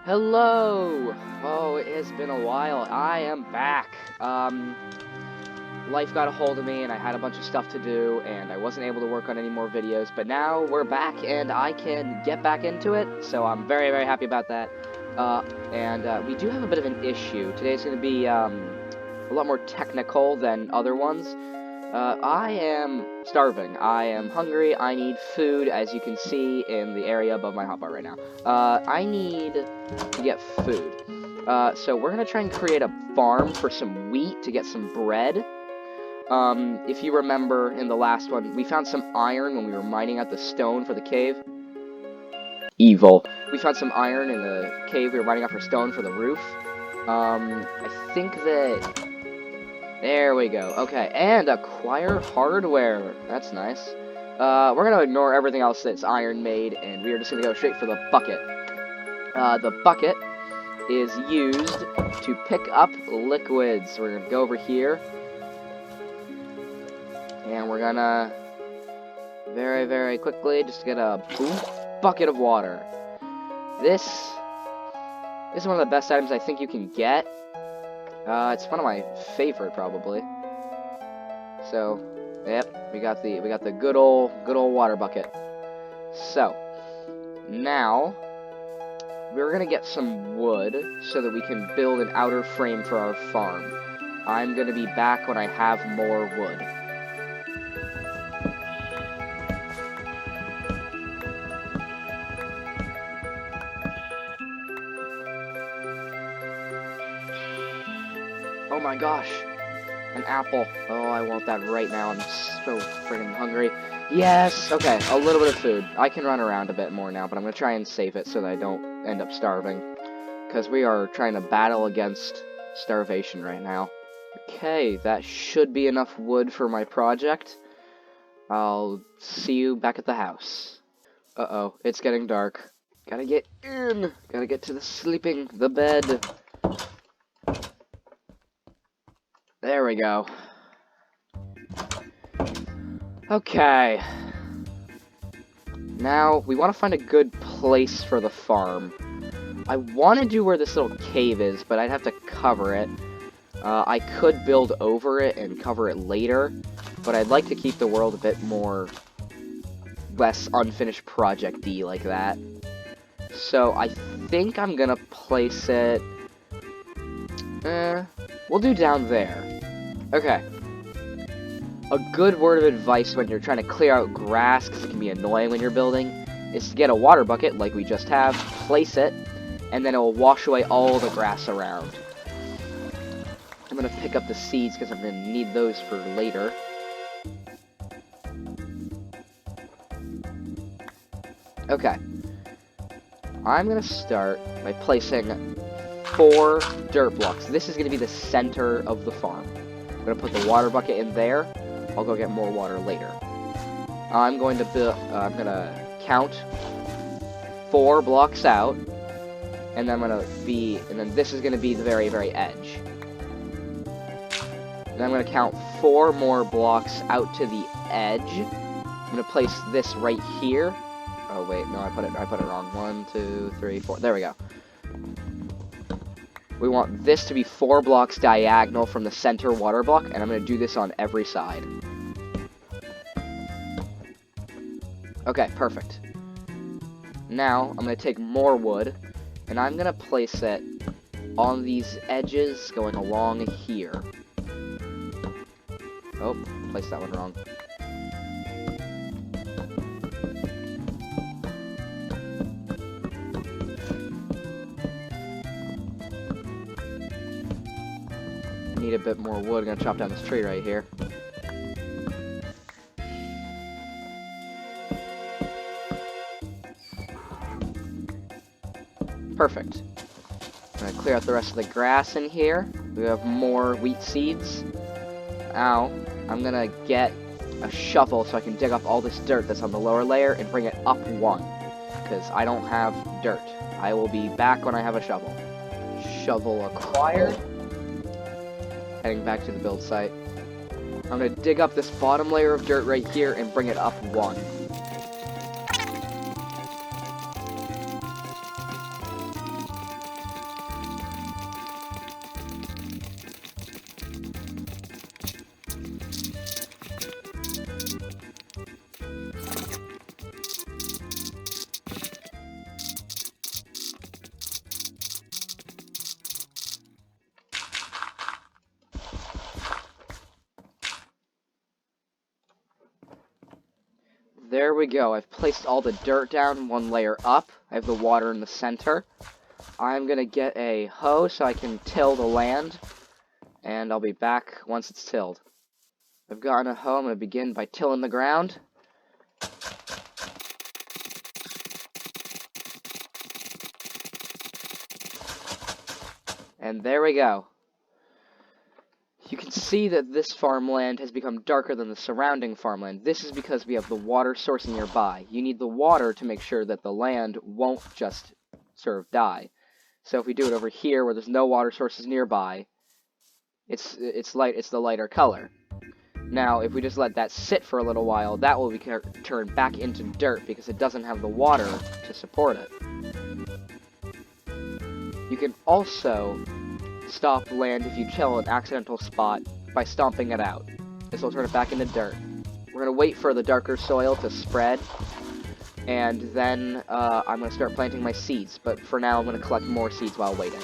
Hello! Oh, it has been a while. I am back. Life got a hold of me and I had a bunch of stuff to do and I wasn't able to work on any more videos, but now we're back and I can get back into it, so I'm very, very happy about that. We do have a bit of an issue. Today's going to be, a lot more technical than other ones. I am starving. I am hungry. I need food, as you can see in the area above my hotbar right now. I need to get food. So we're going to try and create a farm for some wheat to get some bread. If you remember in the last one, we found some iron when we were mining out the stone for the cave. Evil. We found some iron in the cave we were mining out for stone for the roof. I think that... There we go. Okay, and acquire hardware. That's nice. We're gonna ignore everything else that's iron made, and we are just gonna go straight for the bucket. The bucket is used to pick up liquids. We're gonna go over here, and we're gonna very, very quickly just get a bucket of water. This is one of the best items I think you can get. It's one of my favorite, probably. So, yep, we got the good old water bucket. So, now we're gonna get some wood so that we can build an outer frame for our farm. I'm gonna be back when I have more wood. Oh my gosh, an apple. Oh, I want that right now. I'm so friggin' hungry. Yes! Okay, a little bit of food. I can run around a bit more now, but I'm gonna try and save it so that I don't end up starving. Because we are trying to battle against starvation right now. Okay, that should be enough wood for my project. I'll see you back at the house. Uh-oh, it's getting dark. Gotta get in! Gotta get to the bed. There we go. Okay. Now, we want to find a good place for the farm. I want to do where this little cave is, but I'd have to cover it. I could build over it and cover it later, but I'd like to keep the world a bit more... less unfinished project-y like that. So, I think I'm gonna place it... we'll do down there. Okay. A good word of advice when you're trying to clear out grass, because it can be annoying when you're building, is to get a water bucket, like we just have, place it, and then it will wash away all the grass around. I'm going to pick up the seeds, because I'm going to need those for later. Okay. I'm going to start by placing 4 dirt blocks. This is going to be the center of the farm. I'm going to put the water bucket in there. I'll go get more water later. I'm going to count 4 blocks out, and then this is going to be the very, very edge. Then I'm going to count 4 more blocks out to the edge. I'm going to place this right here. Oh wait, no, I put it wrong. 1, 2, 3, 4. There we go. We want this to be 4 blocks diagonal from the center water block, and I'm going to do this on every side. Okay, perfect. Now, I'm going to take more wood, and I'm going to place it on these edges going along here. Oh, placed that one wrong. Need a bit more wood. I'm gonna chop down this tree right here. Perfect. I'm gonna clear out the rest of the grass in here. We have more wheat seeds. Now, I'm gonna get a shovel so I can dig up all this dirt that's on the lower layer and bring it up 1. Because I don't have dirt. I will be back when I have a shovel. Shovel acquired. Heading back to the build site. I'm going to dig up this bottom layer of dirt right here and bring it up 1. there we go. I've placed all the dirt down one layer up. I have the water in the center. I'm gonna get a hoe so I can till the land, and I'll be back once it's tilled. I've gotten a hoe. I'm gonna begin by tilling the ground. And there we go. You can see that this farmland has become darker than the surrounding farmland. This is because we have the water source nearby. You need the water to make sure that the land won't just sort of die. So if we do it over here where there's no water sources nearby, it's the lighter color. Now, if we just let that sit for a little while, that will be turned back into dirt because it doesn't have the water to support it. You can also stop land if you chill an accidental spot by stomping it out. This will turn it back into dirt. We're going to wait for the darker soil to spread, and then I'm going to start planting my seeds, but for now I'm going to collect more seeds while waiting.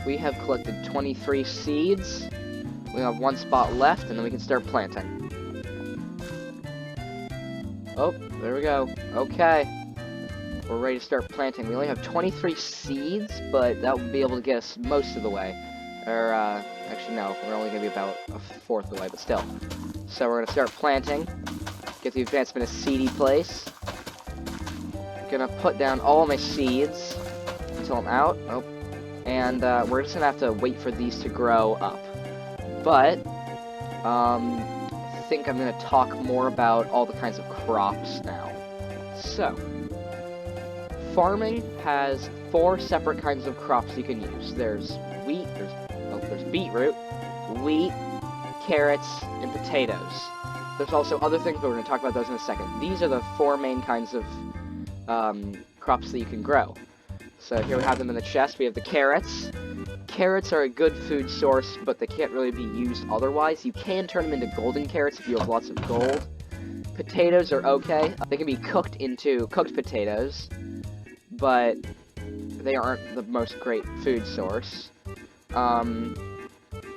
We have collected 23 seeds. We have one spot left, and then we can start planting. Oh, there we go. Okay. We're ready to start planting. We only have 23 seeds, but that will be able to get us most of the way. Or, actually no, we're only going to be about a fourth of the way, but still. So we're going to start planting. Get the advancement of seedy place. Gonna put down all my seeds until I'm out. Oh. And, we're just going to have to wait for these to grow up. But, I think I'm going to talk more about all the kinds of crops now. So, farming has 4 separate kinds of crops you can use. There's wheat, there's beetroot, wheat, carrots, and potatoes. There's also other things, but we're going to talk about those in a second. These are the 4 main kinds of crops that you can grow. So here we have them in the chest. We have the carrots. Carrots are a good food source, but they can't really be used otherwise. You can turn them into golden carrots if you have lots of gold. Potatoes are okay. They can be cooked into cooked potatoes, but they aren't the most great food source.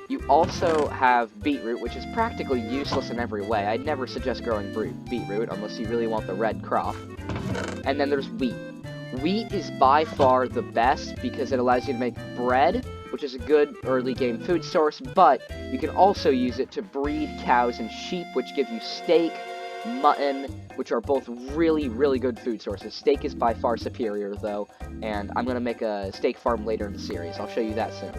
You also have beetroot, which is practically useless in every way. I'd never suggest growing beetroot unless you really want the red crop. And then there's wheat. Wheat is by far the best because it allows you to make bread, which is a good early game food source, but you can also use it to breed cows and sheep, which give you steak, mutton, which are both really, really good food sources. Steak is by far superior, though, and I'm going to make a steak farm later in the series. I'll show you that soon.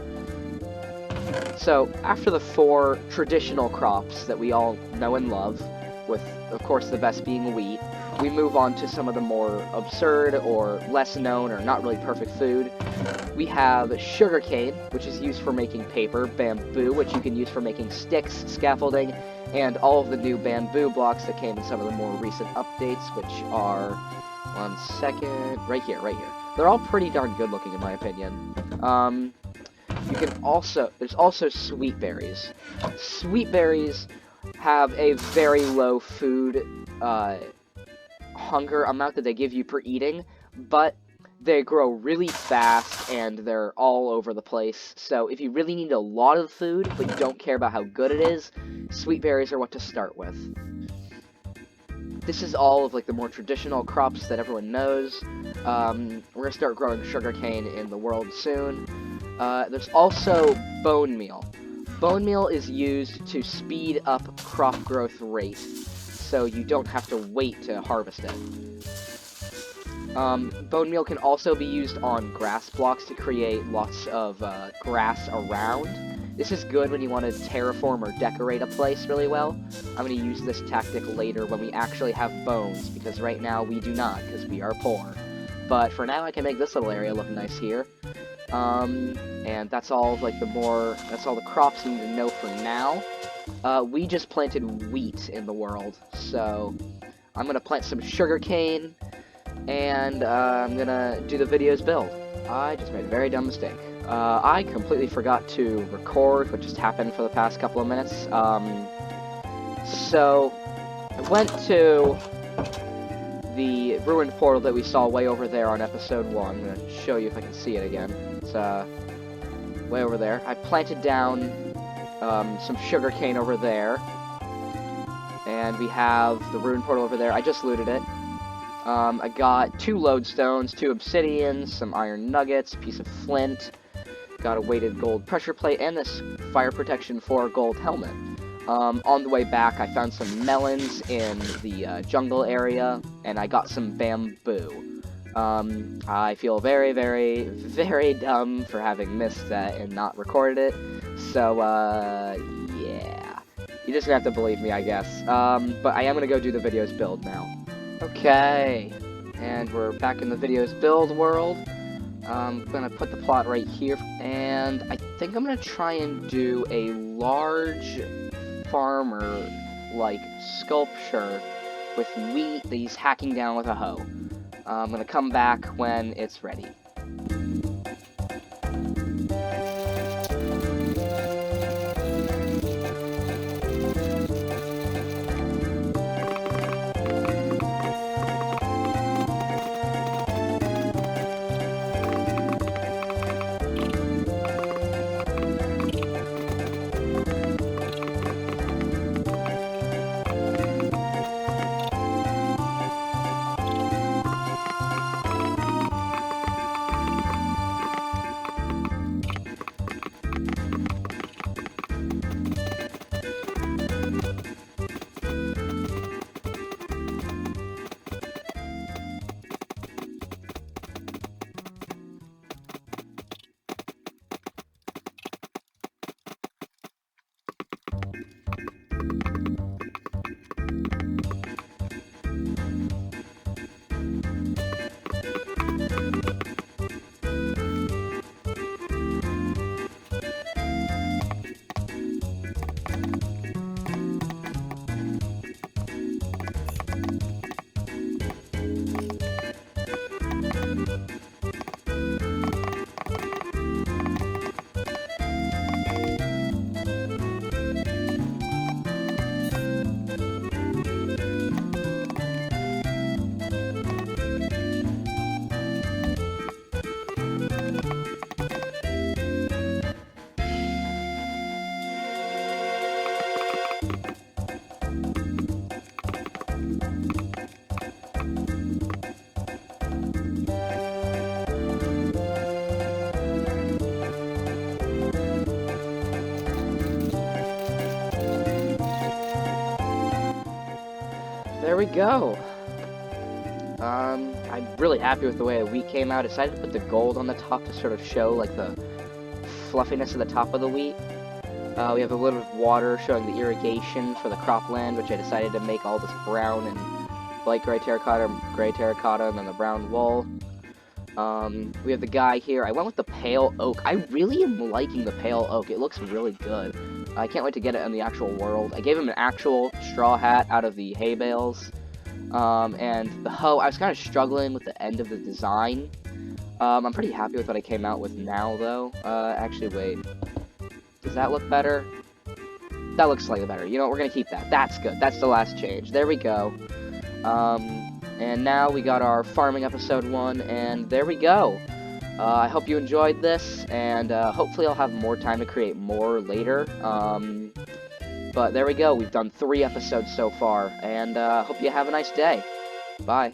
So, after the 4 traditional crops that we all know and love, with, of course, the best being wheat, we move on to some of the more absurd or less known or not really perfect food. We have sugarcane, which is used for making paper, bamboo, which you can use for making sticks, scaffolding, and all of the new bamboo blocks that came in some of the more recent updates, which are, one second, right here. They're all pretty darn good looking in my opinion. There's also sweet berries. Sweet berries have a very low food, hunger amount that they give you per eating, but they grow really fast and they're all over the place. So if you really need a lot of food, but you don't care about how good it is, sweet berries are what to start with. This is all of like the more traditional crops that everyone knows. We're gonna start growing sugarcane in the world soon. There's also bone meal. Bone meal is used to speed up crop growth rate, so you don't have to wait to harvest it. Bone meal can also be used on grass blocks to create lots of grass around. This is good when you want to terraform or decorate a place really well. I'm going to use this tactic later when we actually have bones, because right now we do not, because we are poor. But for now I can make this little area look nice here. And that's all like that's all the crops you need to know for now. We just planted wheat in the world, so I'm gonna plant some sugarcane, and I'm gonna do the video's build. I just made a very dumb mistake. I completely forgot to record what just happened for the past couple of minutes. So I went to the ruined portal that we saw way over there on episode 1. I'm gonna show you if I can see it again. It's way over there. I planted down some sugarcane over there, And we have the rune portal over there. I just looted it. I got 2 lodestones, 2 obsidians, some iron nuggets, a piece of flint, got a weighted gold pressure plate, and this fire protection 4 gold helmet. On the way back, I found some melons in the jungle area, and I got some bamboo. I feel very, very, very dumb for having missed that and not recorded it, so, yeah. You're just gonna have to believe me, I guess. But I am gonna go do the videos build now. Okay, and we're back in the videos build world. I'm gonna put the plot right here, and I think I'm gonna try and do a large farmer, like, sculpture with wheat that he's hacking down with a hoe. I'm gonna come back when it's ready. There we go. I'm really happy with the way the wheat came out. I decided to put the gold on the top to sort of show, like, the fluffiness of the top of the wheat. We have a little bit of water showing the irrigation for the cropland, which I decided to make all this brown and light gray terracotta, and then the brown wool. We have the guy here. I went with the pale oak. I really am liking the pale oak. It looks really good. I can't wait to get it in the actual world. I gave him an actual straw hat out of the hay bales. And the hoe, I was kind of struggling with the end of the design. I'm pretty happy with what I came out with now, though. Actually, wait. Does that look better? That looks slightly better. You know what, we're gonna keep that. That's good. That's the last change. There we go. And now we got our farming episode 1, and there we go. I hope you enjoyed this, and hopefully I'll have more time to create more later. But there we go. We've done 3 episodes so far, and hope you have a nice day. Bye.